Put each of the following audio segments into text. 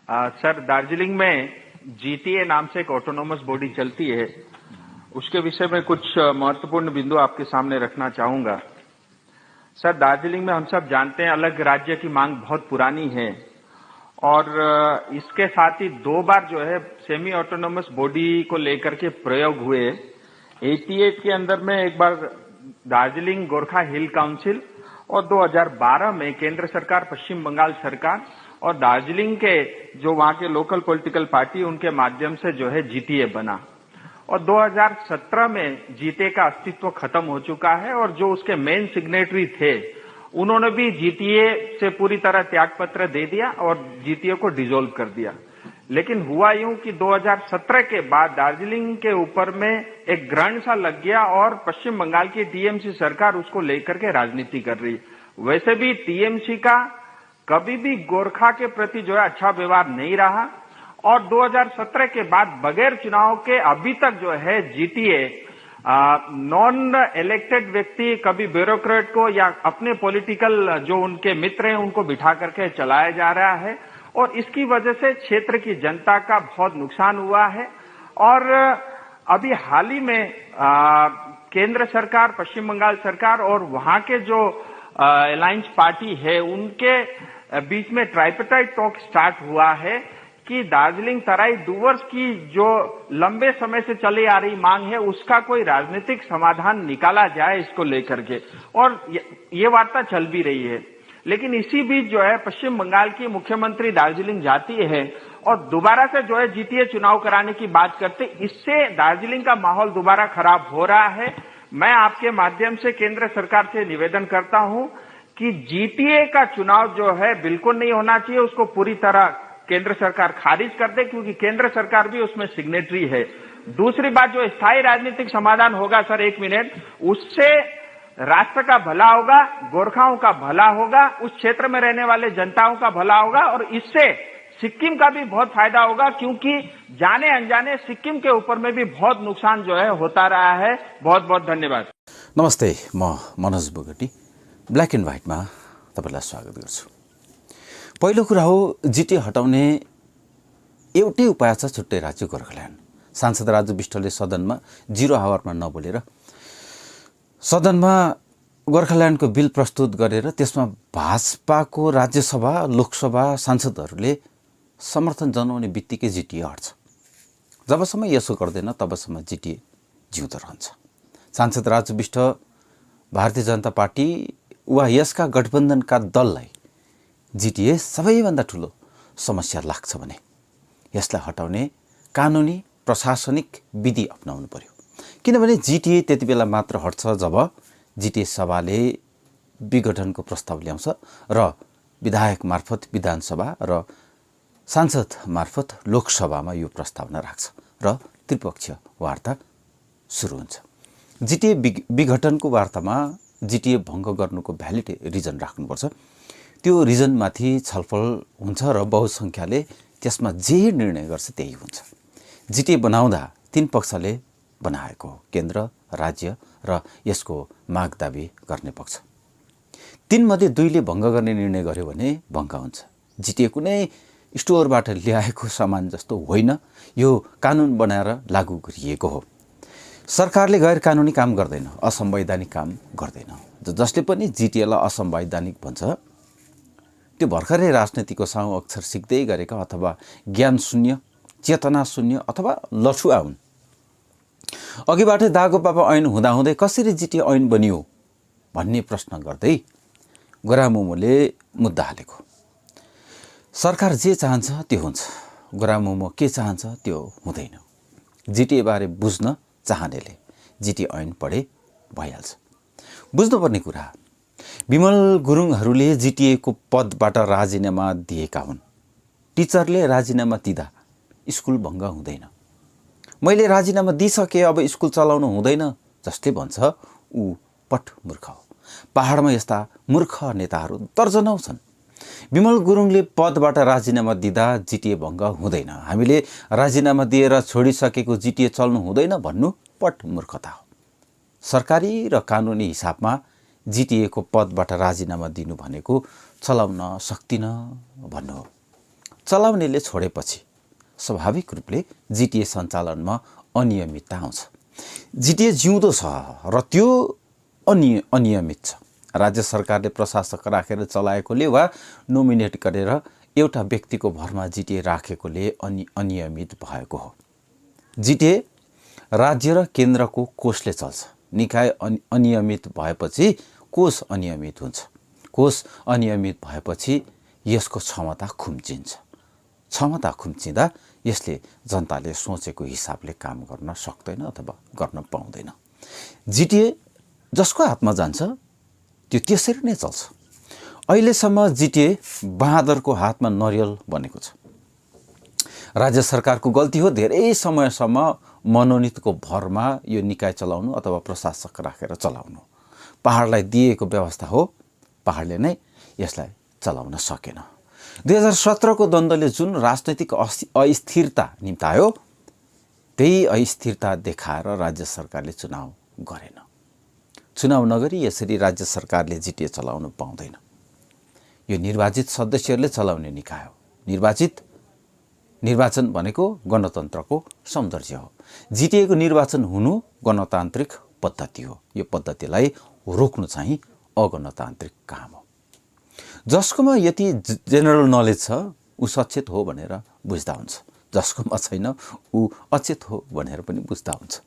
Sir, Darjeeling में GTA नाम से एक ऑटोनोमस बॉडी चलती है, उसके विषय में कुछ महत्वपूर्ण बिंदु आपके सामने रखना चाहूंगा। सर, दार्जिलिंग में हम सब जानते हैं अलग राज्य की मांग बहुत पुरानी है और इसके साथ ही 2 बार जो है सेमी ऑटोनोमस बॉडी को लेकर के प्रयोग हुए। 88 के अंदर में एक बार दार्जिलिंग गोरखा हिल काउंसिल और 2012 में केंद्र सरकार, पश्चिम बंगाल सरकार और दार्जिलिंग के जो वहां के लोकल पॉलिटिकल पार्टी, उनके माध्यम से जो है जीटीए बना और 2017 में जीटीए का अस्तित्व खत्म हो चुका है और जो उसके मेन सिग्नेटरी थे उन्होंने भी जीटीए से पूरी तरह त्यागपत्र दे दिया और जीटीए को डिसॉल्व कर दिया। लेकिन हुआ यूं कि 2017 के बाद दार्जिलिंग के ऊपर में एक ग्रहण सा लग गया और पश्चिम बंगाल की टीएमसी सरकार उसको लेकर के राजनीति कर रही। वैसे भी टीएमसी का कभी भी गोरखा के प्रति जो है अच्छा व्यवहार नहीं रहा और 2017 के बाद बगैर चुनाव के अभी तक जो है जीटीए नॉन इलेक्टेड व्यक्ति, कभी ब्यूरोक्रेट को या अपने पॉलिटिकल जो उनके मित्र हैं उनको बिठा करके चलाया जा रहा है और इसकी वजह से क्षेत्र की जनता का बहुत नुकसान हुआ है। और अभी हाल ही में केंद्र सरकार, पश्चिम बंगाल सरकार और वहां के जो अलायंस पार्टी है उनके बीच में ट्राइपेटाइट टॉक स्टार्ट हुआ है कि दार्जिलिंग तराई डूवर्स की जो लंबे समय से चली आ रही मांग है उसका कोई राजनीतिक समाधान निकाला जाए इसको लेकर के, और ये वार्ता चल भी रही है। लेकिन इसी बीच जो है पश्चिम बंगाल की मुख्यमंत्री दार्जिलिंग जाती है और दोबारा से जो है जीटीए चुनाव कराने की बात करते, इससे दार्जिलिंग का माहौल दोबारा खराब हो रहा है। मैं आपके माध्यम से केंद्र सरकार से निवेदन करता हूं कि जीटीए का चुनाव जो है बिल्कुल नहीं होना चाहिए, उसको पूरी तरह केंद्र सरकार खारिज कर दे क्योंकि केंद्र सरकार भी उसमें सिग्नेटरी है। दूसरी बात, जो स्थायी राजनीतिक समाधान होगा सर, 1 मिनट, उससे राष्ट्र का भला होगा, गोरखाओं का भला होगा, उस क्षेत्र में रहने वाले जनताओं का भला होगा और इससे सिक्किम का भी बहुत फायदा होगा क्योंकि जाने अनजाने सिक्किम के ऊपर में भी बहुत नुकसान जो है होता रहा है। बहुत बहुत धन्यवाद। नमस्ते, म मनोज बोगटी ब्ल्याक एन्ड व्हाइटमा तपाईलाई स्वागत गर्छु। पहिलो कुरा हो, जीटीए हटाउने एउटै उपाय छ, छुट्टै राज्य गोर्खाल्यान्ड। सांसद राजु विष्टले सदनमा 0 आवरमा नबोलेर सदनमा गोर्खाल्यान्डको बिल प्रस्तुत गरेर त्यसमा भाजपाको राज्यसभा, लोकसभा सांसदहरूले समर्थन जनाउने बित्तिकै जीटीए हट्छ। जबसम्म यसो गर्दैन तबसम्म जीटीए जिउँदो रहन्छ। सांसद राजु विष्ट भारतीय जनता पार्टी वा यसका गठबन्धनका दललाई जीटीए सबैभन्दा ठुलो समस्या लाग्छ भने यसलाई हटाउने कानुनी प्रशासनिक विधि अपनाउनु पर्यो। किनभने जीटीए त्यति बेला मात्र हट्छ जब जीटीए सभाले विघटनको प्रस्ताव ल्याउँछ र विधायक मार्फत विधानसभा र सांसद मार्फत लोकसभामा यो प्रस्तावना राख्छ र त्रिपक्षीय वार्ता सुरु हुन्छ। जीटीए विघटनको वार्तामा जीटीए भङ्ग गर्नुको भ्यालिड रिजन राख्नुपर्छ। त्यो रिजनमाथि छलफल हुन्छ र बहुसङ्ख्याले त्यसमा जे निर्णय गर्छ त्यही हुन्छ। जीटीए बनाउँदा 3 पक्षले बनाएको हो, केन्द्र, राज्य र यसको माग दाबी गर्ने पक्ष। 3 मध्ये 2ले भङ्ग गर्ने निर्णय गर्यो भने भङ्ग हुन्छ। जीटीए कुनै स्टोरबाट ल्याएको सामान जस्तो होइन, यो कानुन बनाएर लागू गरिएको हो। सरकारले गैर कानुनी काम गर्दैन, असंवैधानिक काम गर्दैन। जसले पनि जीटीएलाई असंवैधानिक भन्छ त्यो भर्खरै राजनीतिको साउ अक्षर सिक्दै गरेका अथवा ज्ञान शून्य, चेतना शून्य अथवा लछुवा हुन्। अघिबाटै दागो पापा ऐन हुँदाहुँदै कसरी जीटीए ऐन बनियो भन्ने प्रश्न गर्दै गोरामुमोले मुद्दा हालेको। सरकार जे चाहन्छ त्यो हुन्छ, गोरामुमो के चाहन्छ त्यो हुँदैन। जीटीए बारे बुझ्न चाहनेले जीटीए ऐन पढे भइहाल्छ। बुझ्नुपर्ने कुरा, विमल गुरुङहरूले जीटीएको पदबाट राजीनामा दिएका हुन्। टिचरले राजीनामा दिँदा स्कुल भङ्ग हुँदैन। मैले राजीनामा दिइसकेँ, अब स्कुल चलाउनु हुँदैन जसले भन्छ ऊ पट मूर्ख हो। पहाडमा यस्ता मूर्ख नेताहरू दर्जनौं छन्। विमल गुरुङले पदबाट राजीनामा दिँदा जीटीए भङ्ग हुँदैन, हामीले राजीनामा दिएर छोडिसकेको जीटीए चल्नु हुँदैन भन्नु पट मूर्खता हो। सरकारी र कानुनी हिसाबमा जीटीएको पदबाट राजीनामा दिनु भनेको चलाउन सक्दिन भन्नु हो। चलाउनेले छोडेपछि स्वाभाविक रूपले जिटिए सञ्चालनमा अनियमितता आउँछ। जिटिए जिउँदो छ र त्यो अनियमित छ। राज्य सरकारले प्रशासक राखेर चलाएकोले वा नोमिनेट गरेर एउटा व्यक्तिको भरमा जिटिए राखेकोले अनियमित भएको हो। जिटिए राज्य र केन्द्रको कोषले चल्छ। निकाय अनियमित भएपछि कोष अनियमित हुन्छ। कोष अनियमित भएपछि यसको क्षमता खुम्चिन्छ। क्षमता खुम्चिँदा यसले जनताले सोचेको हिसाबले काम गर्न सक्दैन अथवा गर्न पाउँदैन। जिटिए जसको हातमा जान्छ त्यो त्यसरी नै चल्छ। अहिलेसम्म जिटिए बहादुरको हातमा नरियल बनेको छ। राज्य सरकारको गल्ती हो धेरै समयसम्म मनोनितको भरमा यो निकाय चलाउनु अथवा प्रशासक राखेर चलाउनु। पहाडलाई दिएको व्यवस्था हो, पहाडले नै यसलाई चलाउन सकेन। 2017 को द्वन्द्वले जुन राजनैतिक अस्थिरता निम्तायो त्यही अस्थिरता देखाएर राज्य सरकारले चुनाव गरेन। चुनाव नगरी यसरी राज्य सरकारले जिटिए चलाउनु पाउँदैन। यो निर्वाचित सदस्यहरूले चलाउने निकाय हो। निर्वाचन भनेको गणतन्त्रको सौन्दर्य हो। जिटिएको निर्वाचन हुनु गणतान्त्रिक पद्धति हो। यो पद्धतिलाई रोक्नु चाहिँ अगणतान्त्रिक काम हो। जसकोमा यति जेनरल नलेज छ ऊ सचेत हो भनेर बुझ्दा हुन्छ, जसकोमा छैन ऊ अचेत हो भनेर पनि बुझ्दा हुन्छ।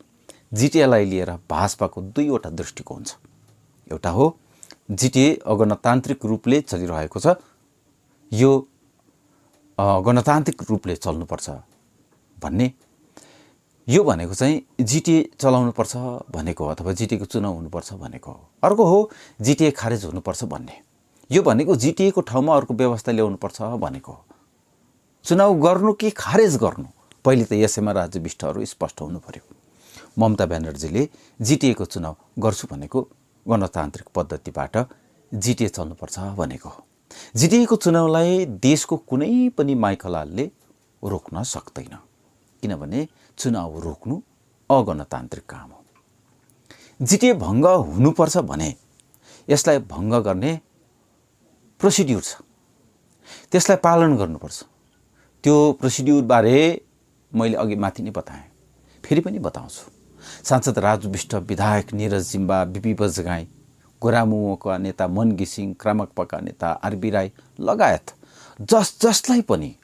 जिटिएलाई लिएर भाजपाको दुईवटा दृष्टिकोण छ। एउटा हो जिटिए अगणतान्त्रिक रूपले चलिरहेको छ, यो गणतान्त्रिक रूपले चल्नुपर्छ भन्ने। यो भनेको चाहिँ जिटिए चलाउनुपर्छ भनेको हो अथवा जिटिएको चुनाव हुनुपर्छ भनेको हो। अर्को हो जिटिए खारेज हुनुपर्छ भन्ने। यो भनेको जिटिएको ठाउँमा अर्को व्यवस्था ल्याउनुपर्छ भनेको हो। चुनाव गर्नु कि खारेज गर्नु पहिले त यसैमा राज्य विष्टहरू स्पष्ट हुनु पर्यो। ममता ब्यानर्जीले जिटिएको चुनाव गर्छु भनेको गणतान्त्रिक पद्धतिबाट जिटिए चल्नुपर्छ भनेको हो। जिटिएको चुनावलाई देशको कुनै पनि माइकलालले रोक्न सक्दैन, किनभने चुनाव रोक्नु अगणतान्त्रिक काम हो। जिटिए भङ्ग हुनुपर्छ भने यसलाई भङ्ग गर्ने प्रोसिड्युर छ, त्यसलाई पालन गर्नुपर्छ। त्यो प्रोसिड्युरबारे मैले अघि माथि नै बताएँ, फेरि पनि बताउँछु। सांसद राजु विष्ट, विधायक निरज जिम्बा, बिपी बजगाई, गोरामुका नेता मन घिसिङ, क्रामकपाका नेता आरबी राई लगायत जसलाई पनि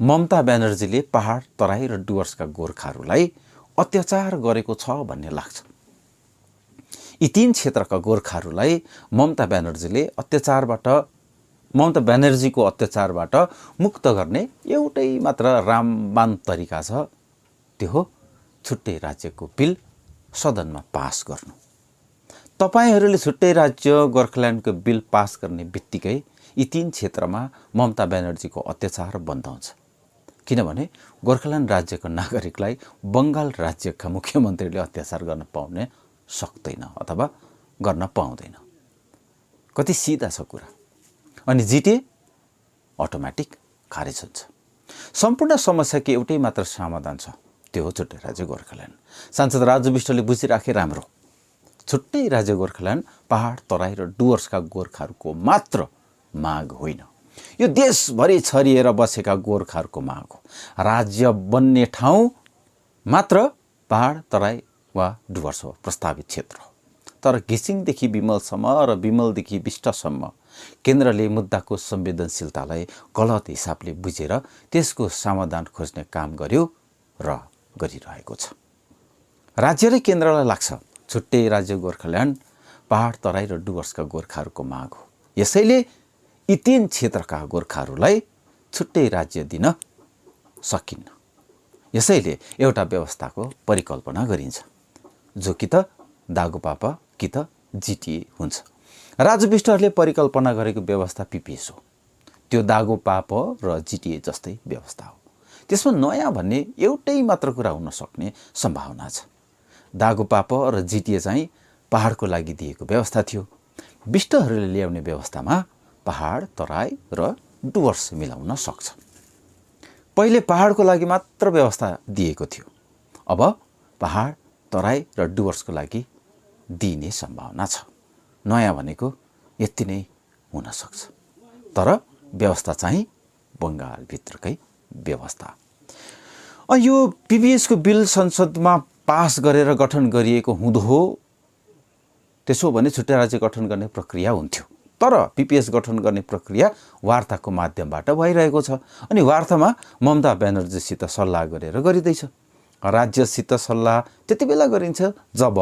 ममता ब्यानर्जीले पहाड, तराई र डुवर्सका गोर्खाहरूलाई अत्याचार गरेको छ भन्ने लाग्छ। यी तीन क्षेत्रका गोर्खाहरूलाई ममता ब्यानर्जीको अत्याचारबाट मुक्त गर्ने एउटै मात्र रामबाण तरिका छ, त्यो हो छुट्टै राज्यको बिल सदनमा पास गर्नु। तपाईहरूले छुट्टै राज्य गोर्खाल्यान्डको बिल पास गर्ने बित्तिकै यी तीन क्षेत्रमा ममता ब्यानर्जीको अत्याचार बन्द हुन्छ। किनभने गोर्खाल्यान्ड राज्यको नागरिकलाई बङ्गाल राज्यका मुख्यमन्त्रीले अत्याचार गर्न पाउन सक्दैन अथवा गर्न पाउँदैन। कति सिधा छ कुरा। अनि जिटिए अटोमेटिक खारेज हुन्छ। सम्पूर्ण समस्याको एउटै मात्र समाधान छ, त्यो हो छुट्टै राज्य गोर्खाल्यान्ड। सांसद राजु विष्टले बुझिराखे राम्रो। छुट्टै राज्य गोर्खाल्यान्ड पहाड, तराई र डुवर्सका गोर्खाहरूको मात्र माग होइन, यो देशभरि छरिएर बसेका गोर्खाहरूको माग हो। राज्य बन्ने ठाउँ मात्र पहाड, तराई वा डुवर्स हो, प्रस्तावित क्षेत्र हो। तर घिसिङदेखि विमलसम्म र विमलदेखि विष्टसम्म केन्द्रले मुद्दाको संवेदनशीलतालाई गलत हिसाबले बुझेर त्यसको समाधान खोज्ने काम गर्यो र गरिरहेको छ। राज्य र केन्द्रलाई लाग्छ छुट्टै राज्य गोर्खाल्यान्ड पहाड, तराई र डुवर्सका गोर्खाहरूको माग हो। यसैले यी तीन क्षेत्रका गोर्खाहरूलाई छुट्टै राज्य दिन सकिन्न। यसैले एउटा व्यवस्थाको परिकल्पना गरिन्छ, जो कि त दागुपापा कि त जिटिए हुन्छ। राजु विष्टहरूले परिकल्पना गरेको व्यवस्था पिपिएस हो। त्यो दागुपाप र जिटिए जस्तै व्यवस्था हो। त्यसमा नयाँ भन्ने एउटै मात्र कुरा हुन सक्ने सम्भावना छ। दागुपाप र जिटिए चाहिँ पहाडको लागि दिएको व्यवस्था थियो। विष्टहरूले ल्याउने व्यवस्थामा पहाड, तराई र डुवर्स मिलाउन सक्छ। पहिले पहाडको लागि मात्र व्यवस्था दिएको थियो, अब पहाड, तराई र डुवर्सको लागि दिने सम्भावना छ। नयाँ भनेको यति नै हुन सक्छ, तर व्यवस्था चाहिँ बङ्गालभित्रकै व्यवस्था। यो पिपिएसको बिल संसदमा पास गरेर गठन गरिएको हुँदो हो, त्यसो भने छुट्टै राज्य गठन गर्ने प्रक्रिया हुन्थ्यो। तर पिपिएस गठन गर्ने प्रक्रिया वार्ताको माध्यमबाट भइरहेको छ। अनि वार्तामा ममता ब्यानर्जीसित सल्लाह गरेर गरिँदैछ। राज्यसित सल्लाह त्यति बेला गरिन्छ जब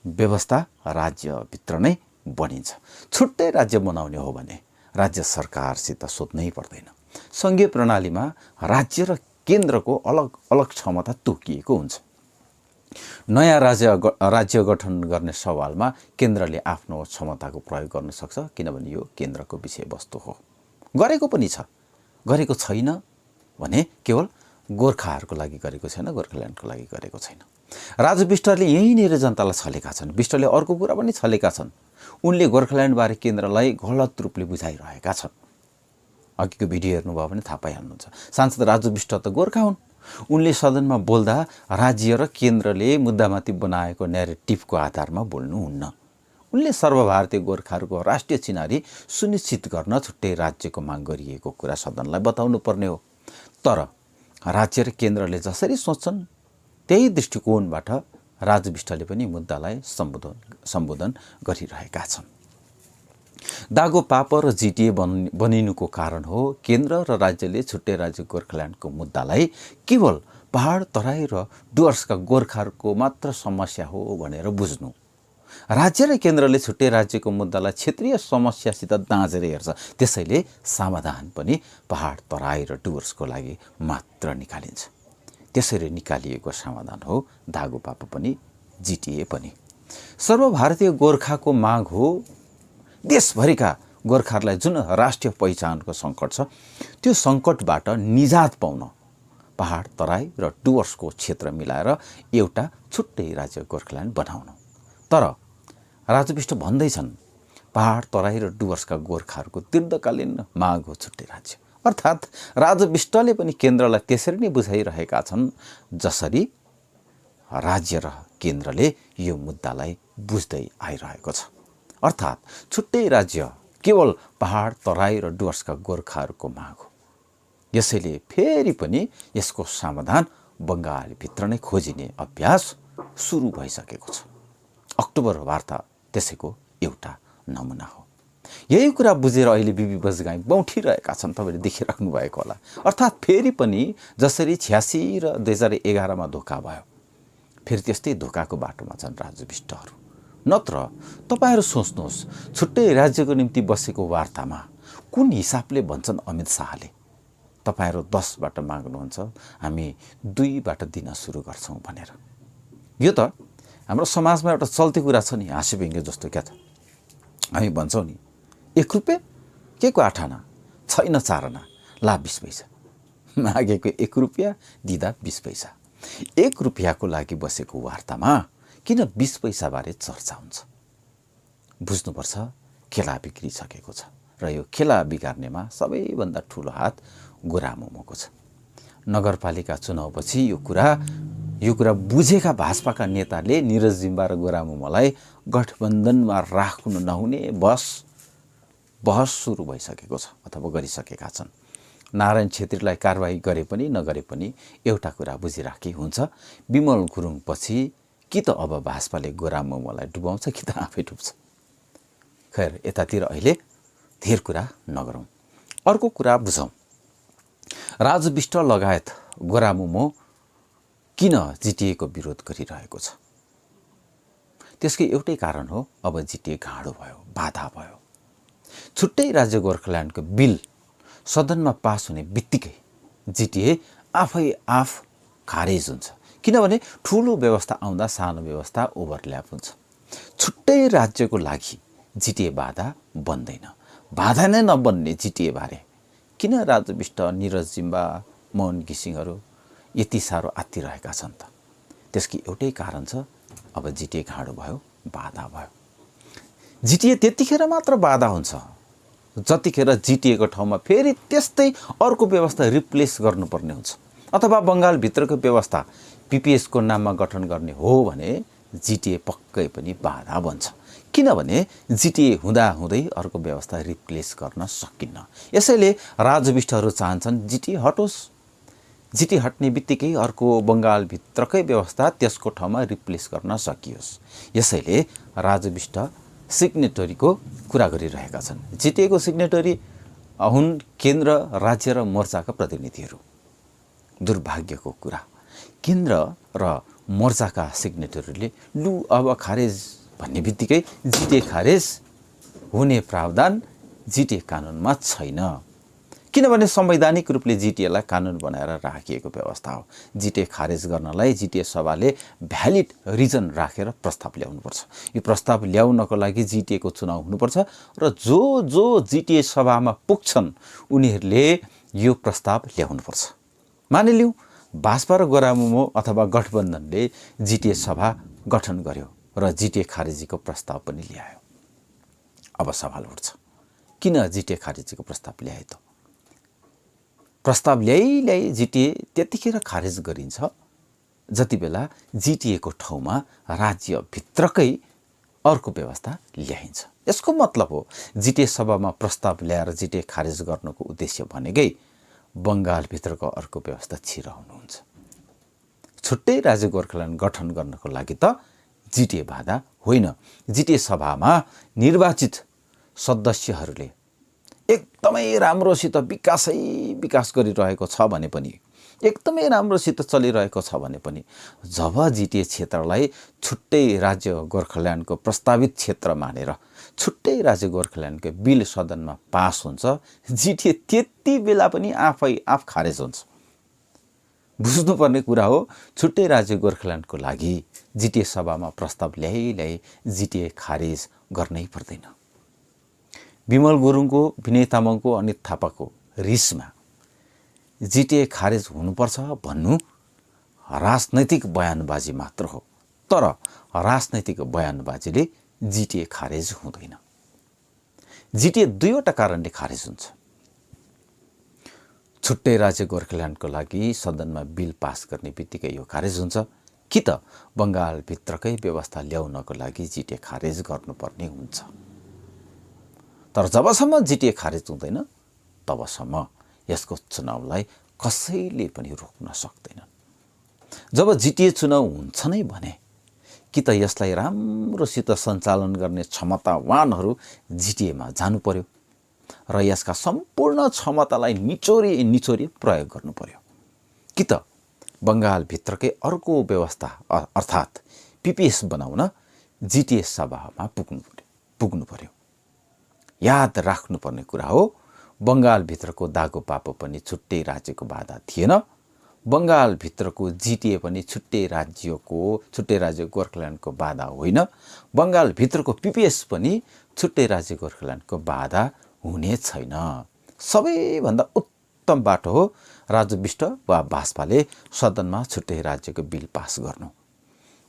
व्यवस्था राज्यभित्र नै बनिन्छ। छुट्टै राज्य बनाउने हो भने राज्य सरकारसित सोध्नै पर्दैन। सङ्घीय प्रणालीमा राज्य र केन्द्रको अलग अलग क्षमता तोकिएको हुन्छ। नयाँ राज्य गठन गर्ने सवालमा केन्द्रले आफ्नो क्षमताको प्रयोग गर्न सक्छ, किनभने यो केन्द्रको विषयवस्तु हो। गरेको पनि छ, गरेको छैन भने केवल गोर्खाहरूको लागि गरेको छैन, गोर्खाल्यान्डको लागि गरेको छैन। राजु बिष्टले यहीँनिर जनतालाई छलेका छन्। बिष्टले अर्को कुरा पनि छलेका छन्। उनले गोर्खाल्यान्डबारे केन्द्रलाई गलत रूपले बुझाइरहेका छन्। अघिको भिडियो हेर्नुभयो भने थाहा पाइहाल्नुहुन्छ। सांसद राजु बिष्ट त गोर्खा हुन्। उनले सदनमा बोल्दा राज्य र केन्द्रले मुद्दामाथि बनाएको न्यारेटिभको आधारमा बोल्नुहुन्न। उनले सर्वभारतीय गोर्खाहरूको राष्ट्रिय चिनारी सुनिश्चित गर्न छुट्टै राज्यको माग गरिएको कुरा सदनलाई बताउनु पर्ने हो। तर राज्य र केन्द्रले जसरी सोच्छन् त्यही दृष्टिकोणबाट राजु बिष्टले पनि मुद्दालाई सम्बोधन गरिरहेका छन्। दागो पाप र जिटिए बनिनुको कारण हो केन्द्र र राज्यले छुट्टै राज्य गोर्खाल्यान्डको मुद्दालाई केवल पहाड तराई र डुवर्सका गोर्खाहरूको मात्र समस्या हो भनेर बुझ्नु। राज्य र केन्द्रले छुट्टै राज्यको मुद्दालाई क्षेत्रीय समस्यासित दाँजेर हेर्छ। त्यसैले समाधान पनि पहाड तराई र डुवर्सको लागि मात्र निकालिन्छ। त्यसरी निकालिएको समाधान हो दागो पाप पनि जिटिए पनि। सर्वभारतीय गोर्खाको माग हो देशभरिका गोर्खाहरूलाई जुन राष्ट्रिय पहिचानको सङ्कट छ त्यो सङ्कटबाट निजात पाउन पहाड तराई र डुवर्सको क्षेत्र मिलाएर एउटा छुट्टै राज्य गोर्खाल्यान्ड बनाउन। तर राजु बिष्ट भन्दैछन् पहाड तराई र डुवर्सका गोर्खाहरूको दीर्घकालीन माग हो छुट्टै राज्य। अर्थात् राजु बिष्टले पनि केन्द्रलाई त्यसरी नै बुझाइरहेका छन् जसरी राज्य र केन्द्रले यो मुद्दालाई बुझ्दै आइरहेको छ। अर्थात् छुट्टै राज्य केवल पहाड तराई र डुवर्सका गोर्खाहरूको माग हो। यसैले फेरि पनि यसको समाधान बङ्गालभित्र नै खोजिने अभ्यास सुरु भइसकेको छ। अक्टोबर वार्ता त्यसैको एउटा नमुना हो। यही कुरा बुझेर अहिले बिबी बजगाई बौठिरहेका छन्। तपाईँले देखिराख्नु भएको होला। अर्थात् फेरि पनि जसरी 86 र 2011मा धोका भयो, फेरि त्यस्तै धोकाको बाटोमा छन् राजु बिष्टहरू। नत्र तपाईँहरू सोच्नुहोस्, छुट्टै राज्यको निम्ति बसेको वार्तामा कुन हिसाबले भन्छन् अमित शाहले? तपाईँहरू 10बाट माग्नुहुन्छ, हामी 2बाट दिन सुरु गर्छौँ भनेर। यो त हाम्रो समाजमा एउटा चल्ती कुरा छ नि, हाँसी व्यङ्ग्य जस्तो। क्या त हामी भन्छौँ नि 1 रुपियाँ के को 8 आना, छैन 4 आना, ला 20 पैसा। मागेको 1 रुपियाँ दिँदा 20 पैसा। 1 रुपियाँको लागि बसेको वार्तामा किन 20 पैसाबारे चर्चा हुन्छ? बुझ्नुपर्छ, खेला बिग्रिसकेको छ र यो खेला बिगार्नेमा सबैभन्दा ठुलो हात गोरामुमोको छ। नगरपालिका चुनावपछि यो कुरा बुझेका भाजपाका नेताले निरज जिम्बा र गोरामुमोलाई गठबन्धनमा राख्नु नहुने बहस सुरु भइसकेको छ अथवा गरिसकेका छन्। नारायण छेत्रीलाई कारबाही गरे पनि नगरे पनि एउटा कुरा बुझिराखी हुन्छ, विमल गुरुङ पछि कि त अब भाजपाले गोरामुमोलाई डुबाउँछ कि त आफै डुब्छ। खैर, यतातिर अहिले धेर कुरा नगरौँ, अर्को कुरा बुझौँ। राजु बिष्ट लगायत गोरामुमो किन जिटिएको विरोध गरिरहेको छ? त्यसको एउटै कारण हो, अब जिटिए गाँडो भयो, बाधा भयो। छुट्टै राज्य गोर्खाल्यान्डको बिल सदनमा पास हुने बित्तिकै जिटिए आफै आफ खारेज हुन्छ। किनभने ठुलो व्यवस्था आउँदा सानो व्यवस्था ओभरल्याप हुन्छ। छुट्टै राज्यको लागि जिटिए बाधा बन्दैन। बाधा नै नबन्ने जिटिए बारे किन राजु बिष्ट, निरज जिम्बा, मोहन घिसिङहरू यति साह्रो आत्तिरहेका छन् त? त्यसको एउटै कारण छ, अब जिटिए गाँडो भयो, बाधा भयो। जिटिए त्यतिखेर मात्र बाधा हुन्छ जतिखेर जिटिएको ठाउँमा फेरि त्यस्तै अर्को व्यवस्था रिप्लेस गर्नुपर्ने हुन्छ, अथवा बङ्गालभित्रको व्यवस्था पिपिएसको नाममा गठन गर्ने हो भने जिटिए पक्कै पनि बाधा बन्छ। किनभने जिटिए हुँदाहुँदै अर्को व्यवस्था रिप्लेस गर्न सकिन्न। यसैले राजविष्टहरू चाहन्छन् जिटिए हटोस्। जिटिए हट्ने बित्तिकै अर्को बङ्गालभित्रकै व्यवस्था त्यसको ठाउँमा रिप्लेस गर्न सकियोस्। यसैले राजविष्ट सिग्नेटरीको कुरा गरिरहेका छन्। जिटिएको सिग्नेटरी हुन् केन्द्र, राज्य र मोर्चाका प्रतिनिधिहरू। दुर्भाग्यको कुरा, केन्द्र र मोर्चाका सिग्नेटरीले लु अब खारेज भन्ने बित्तिकै जिटिए खारेज हुने प्रावधान जिटिए कानुनमा छैन। किनभने संवैधानिक रूपले जिटिएलाई कानुन बनाएर राखिएको व्यवस्था हो। जिटिए खारेज गर्नलाई जिटिए सभाले भ्यालिड रिजन राखेर प्रस्ताव ल्याउनुपर्छ। यो प्रस्ताव ल्याउनको लागि जिटिएको चुनाव हुनुपर्छ र जो जो जिटिए सभामा पुग्छन् उनीहरूले यो प्रस्ताव ल्याउनुपर्छ। मानिलिउँ भाजपा र गोरामुमो अथवा गठबन्धनले जिटिए सभा गठन गर्यो र जिटिए खारेजीको प्रस्ताव पनि ल्यायो। अब सवाल उठ्छ, किन जिटिए खारेजीको प्रस्ताव ल्याए त? प्रस्ताव ल्याइ जिटिए त्यतिखेर खारेज गरिन्छ जति बेला जिटिएको ठाउँमा राज्यभित्रकै अर्को व्यवस्था ल्याइन्छ। यसको मतलब हो जिटिए सभामा प्रस्ताव ल्याएर जिटिए खारेज गर्नुको उद्देश्य भनेकै बङ्गालभित्रको अर्को व्यवस्था छिराउनु हुन्छ। छुट्टै राज्य गोर्खाल्यान्ड गठन गर्नको लागि त जिटिए बाधा होइन। जिटिए सभामा निर्वाचित सदस्यहरूले एकदमै राम्रोसित विकास गरिरहेको छ भने पनि, एकदमै राम्रोसित चलिरहेको छ भने पनि जब जिटिए क्षेत्रलाई छुट्टै राज्य गोर्खाल्यान्डको प्रस्तावित क्षेत्र मानेर छुट्टै राज्य गोर्खाल्यान्डको बिल सदनमा पास हुन्छ, जिटिए त्यति बेला पनि आफ खारेज हुन्छ। बुझ्नुपर्ने कुरा हो, छुट्टै राज्य गोर्खाल्यान्डको लागि जिटिए सभामा प्रस्ताव ल्याइ जिटिए खारेज गर्नै पर्दैन। विमल गुरुङको, विनय तामाङको, अनित थापाको रिसमा जिटिए खारेज हुनुपर्छ भन्नु राजनैतिक बयानबाजी मात्र हो। तर राजनैतिक बयानबाजीले जिटिए खारेज हुँदैन। जिटिए दुईवटा कारणले खारेज हुन्छ। छुट्टै राज्य गोर्खाल्यान्डको लागि सदनमा बिल पास गर्ने बित्तिकै यो खारेज हुन्छ, कि त बङ्गालभित्रकै व्यवस्था ल्याउनको लागि जिटिए खारेज गर्नुपर्ने हुन्छ। तर जबसम्म जिटिए खारेज हुँदैन तबसम्म यसको चुनावलाई कसैले पनि रोक्न सक्दैनन्। जब जिटिए चुनाव हुन्छ नै भने कि त यसलाई राम्रोसित सञ्चालन गर्ने क्षमतावानहरू जिटिएमा जानु पर्यो र यसका सम्पूर्ण क्षमतालाई निचोरी प्रयोग गर्नु पर्यो, कि त बङ्गालभित्रकै अर्को व्यवस्था अर्थात् पिपिएस बनाउन जिटिए सभामा पुग्नु पर्यो। याद राख्नुपर्ने कुरा हो, बङ्गालभित्रको दागो पापो पनि छुट्टै राज्यको बाधा थिएन। बङ्गालभित्रको जिटिए पनि छुट्टै राज्य गोर्खाल्यान्डको बाधा होइन। बङ्गालभित्रको पिपिएस पनि छुट्टै राज्य गोर्खाल्यान्डको बाधा हुने छैन। सबैभन्दा उत्तम बाटो हो राजविष्ट वा भाजपाले सदनमा छुट्टै राज्यको बिल पास गर्नु।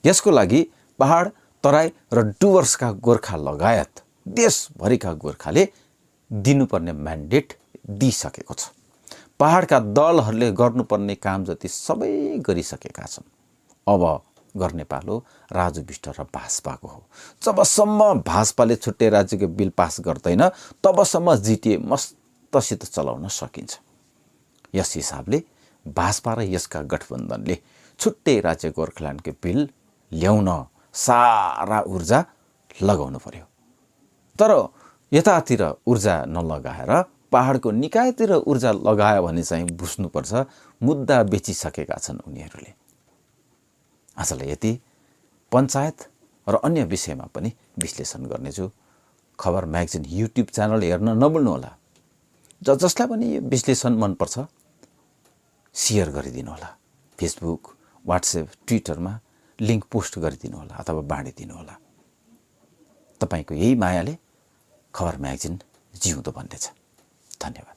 यसको लागि पहाड, तराई र डुवर्सका गोर्खा लगायत देशभरिका गोर्खाले दिनुपर्ने म्यान्डेट दिइसकेको छ। पहाडका दलहरूले गर्नुपर्ने काम जति सबै गरिसकेका छन्। अब गर्ने पालो राजविष्ट र भाजपाको हो। जबसम्म भाजपाले छुट्टै राज्यको बिल पास गर्दैन तबसम्म जिटिए मस्तसित चलाउन सकिन्छ। यस हिसाबले भाजपा र यसका गठबन्धनले छुट्टै राज्य गोर्खाल्यान्डको बिल ल्याउन सारा ऊर्जा लगाउनु पर्यो। तर यतातिर ऊर्जा नलगाएर पहाडको निकायतिर ऊर्जा लगायो भने चाहिँ बुझ्नुपर्छ मुद्दा बेचिसकेका छन् उनीहरूले। आजलाई यति। पञ्चायत र अन्य विषयमा पनि विश्लेषण गर्नेछु। खबर म्यागजिन युट्युब च्यानल हेर्न नभुल्नुहोला। जसलाई पनि यो विश्लेषण मनपर्छ सेयर गरिदिनु होला। फेसबुक, व्हाट्सएप, ट्विटरमा लिङ्क पोस्ट गरिदिनु होला अथवा बाँडिदिनु होला। तपाईँको यही मायाले खबर म्यागजिन जिउँदो बन्नेछ। धन्यवाद।